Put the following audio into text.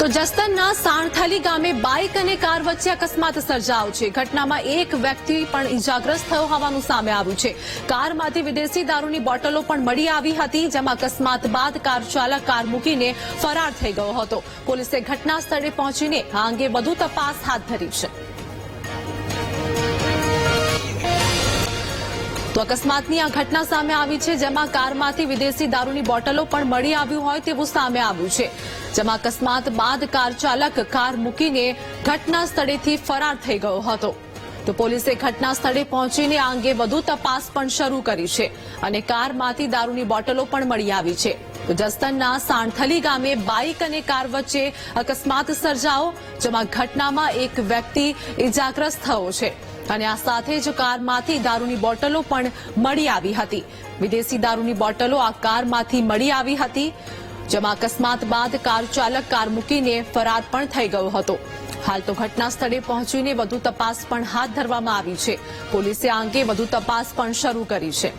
તો જસદણના સાણથલી ગામે બાઇક અને કાર વચ્ચે અકસ્માત સર્જાયો છે। ઘટનામાં એક વ્યક્તિ પણ ઇજાગ્રસ્ત થયો હોવાનું સામે આવ્યું છે। કારમાંથી વિદેશી દારૂની બોટલો પણ મળી આવી હતી, જેમાં અકસ્માત બાદ કાર ચાલક કાર મૂકીને ફરાર થઈ ગયો હતો। પોલીસે ઘટના સ્થળે પહોંચીને આ અંગે વધુ તપાસ હાથ ધરી છે। તો અકસ્માતની આ ઘટના સામે આવી છે, જેમાં કારમાંથી વિદેશી દારૂની બોટલો પણ મળી આવ્યું હોય તેવું સામે આવ્યું છે। જેમાં અકસ્માત બાદ કાર ચાલક કાર મૂકીને ઘટના સ્થળેથી ફરાર થઈ ગયો હતો। તો પોલીસે ઘટના સ્થળે પહોંચીને આ અંગે વધુ તપાસ પણ શરૂ કરી છે અને કારમાંથી દારૂની બોટલો પણ મળી આવી છે। તો જસદણના સાણથલી ગામે બાઇક અને કાર વચ્ચે અકસ્માત સર્જાયો, જેમાં ઘટનામાં એક વ્યક્તિ ઇજાગ્રસ્ત થયો છે અને આ સાથે જ કારમાંથી દારૂની બોટલો પણ મળી આવી હતી। વિદેશી દારૂની બોટલો આ કારમાંથી મળી આવી હતી, જેમાં અકસ્માત બાદ કાર ચાલક કાર મૂકીને ફરાર પણ થઈ ગયો હતો। હાલ તો ઘટના સ્થળે પહોંચીને વધુ તપાસ પણ હાથ ધરવામાં આવી છે। પોલીસે આ અંગે વધુ તપાસ પણ શરૂ કરી છે।